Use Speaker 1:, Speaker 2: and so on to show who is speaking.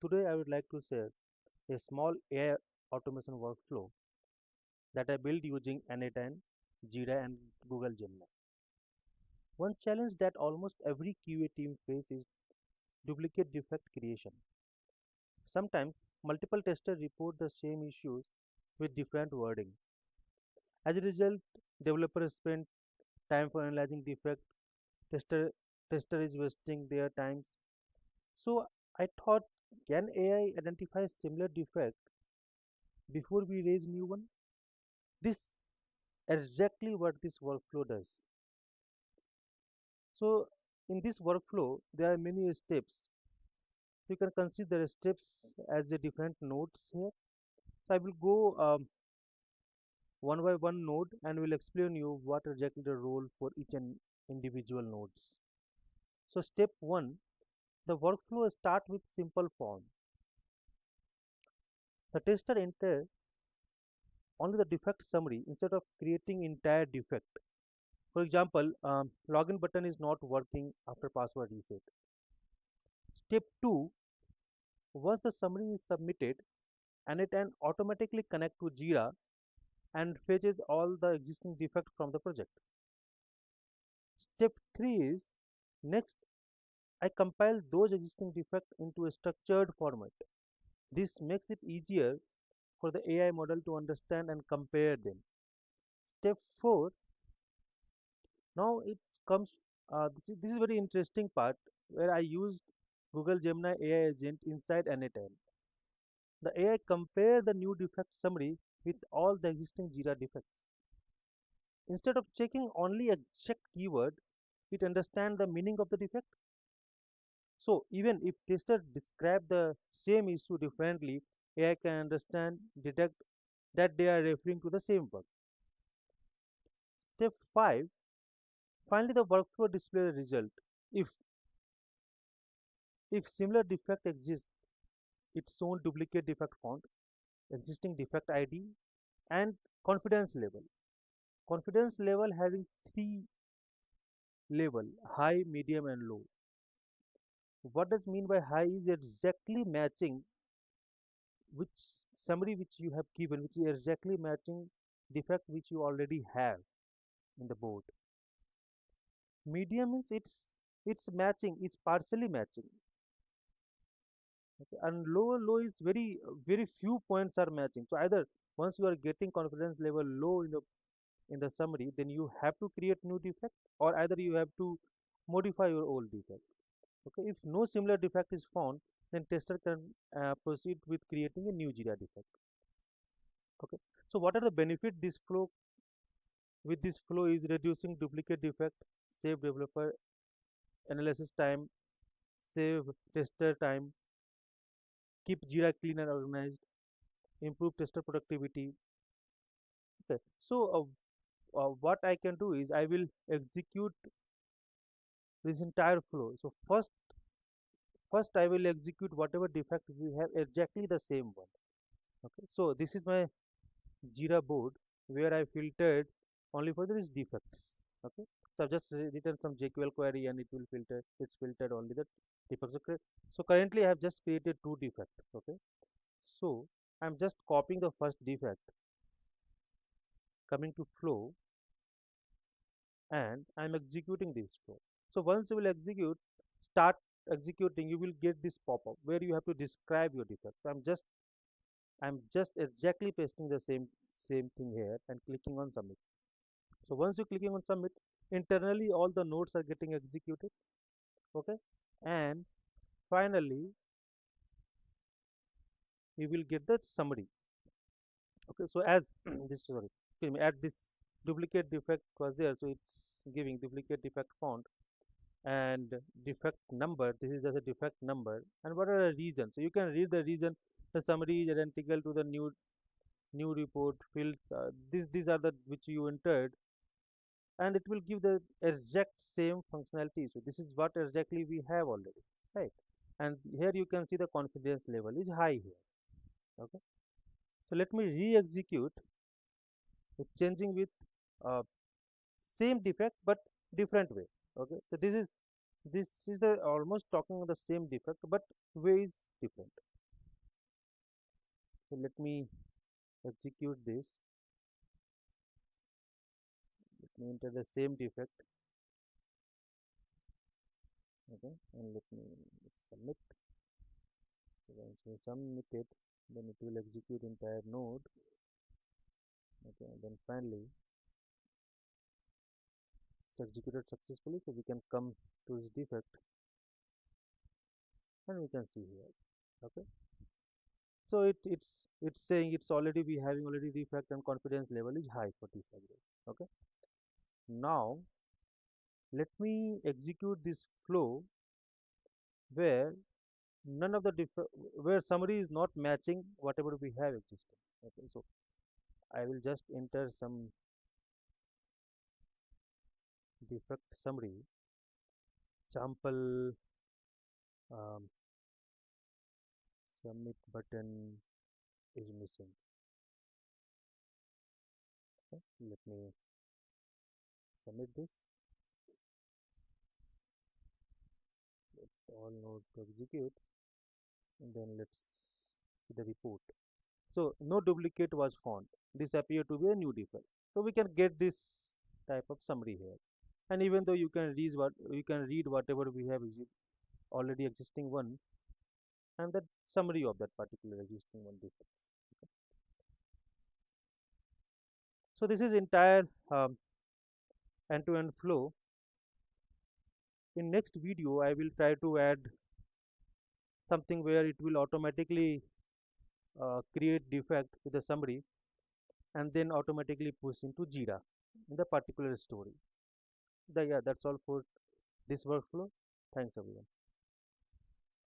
Speaker 1: Today I would like to share a small AI automation workflow that I built using n8n, Jira and Google Gemini. One challenge that almost every QA team faces is duplicate defect creation. Sometimes multiple testers report the same issues with different wording. As a result, developers spend time for analyzing defect, tester tester is wasting their times. So I thought, can AI identify similar defect before we raise new one? This exactly what this workflow does. So in this workflow, there are many steps. You can consider steps as a different nodes here. So I will go one by one node and will explain you what exactly the role for each and individual nodes. So step one, the workflow start with simple form. The tester enter only the defect summary instead of creating entire defect. For example, login button is not working after password reset. Step 2, once the summary is submitted, and it can automatically connect to Jira and fetches all the existing defects from the project. Step 3 is next I compile those existing defects into a structured format. This makes it easier for the AI model to understand and compare them. Step 4, now it comes, this is very interesting part where I used Google Gemini AI agent inside n8n. The AI compare the new defect summary with all the existing Jira defects. Instead of checking only a checked keyword, it understands the meaning of the defect. So even if testers describe the same issue differently, AI can detect that they are referring to the same bug. Step 5, finally the workflow display the result. If if similar defect exists, it's shown duplicate defect font, existing defect ID, and confidence level. Confidence level having three level: high, medium, and low. What does mean by high is exactly matching which summary which you have given, which is exactly matching defect which you already have in the board. Medium means it's matching, it's partially matching. Okay? And low is very few points are matching. So either once you are getting confidence level low in the summary, then you have to create new defect, or either you have to modify your old defect. Okay, if no similar defect is found, then tester can proceed with creating a new Jira defect. Okay, so what are the benefit this flow with this flow is reducing duplicate defect, save developer analysis time, save tester time, keep Jira clean and organized, improve tester productivity. Okay, so what I can do is I will execute this entire flow. So first I will execute whatever defect we have exactly the same one. Okay, so this is my Jira board where I filtered only for these defects. Okay, so I've just written some JQL query and it will filter. It's filtered only the defects. Okay, so currently I have just created two defects. Okay, so I'm just copying the first defect, coming to flow, and I'm executing this flow. So once you will start executing, you will get this pop-up where you have to describe your defect. So I'm just exactly pasting the same thing here and clicking on submit. So once you're clicking on submit, internally all the nodes are getting executed. Okay, and finally you will get the summary. Okay, so as this sorry, excuse me, add this duplicate defect was there, so it's giving duplicate defect font and defect number. This is just a defect number, and what are the reasons? So you can read the reason. The summary is identical to the new report fields. These are the which you entered, and it will give the exact same functionality. So this is what exactly we have already, right? And here you can see the confidence level is high here. Okay, so let me re-execute with changing with uh, same defect but different way. Okay, so this is This is the almost talking the same defect, but way is different. So let me execute this. Let me enter the same defect. Okay, and let me submit. So once we submit it, then it will execute entire node. Okay, and then finally it's executed successfully. So we can come to this defect and we can see here. Okay, so it's saying it's already we having already defect and confidence level is high for this as well. Okay, now let me execute this flow where none of the where summary is not matching whatever we have existing. Okay, so I will just enter some defect summary. Example, um, submit button is missing. Okay, let me submit this. Let all node to execute, and then let's see the report. So no duplicate was found. This appear to be a new defect. So we can get this type of summary here. And even though you can read whatever we have already existing one and the summary of that particular existing one defects. So this is entire end-to-end flow. In next video, I will try to add something where it will automatically create defect with a summary and then automatically push into Jira in the particular story. Yeah, that's all for this workflow. Thanks everyone.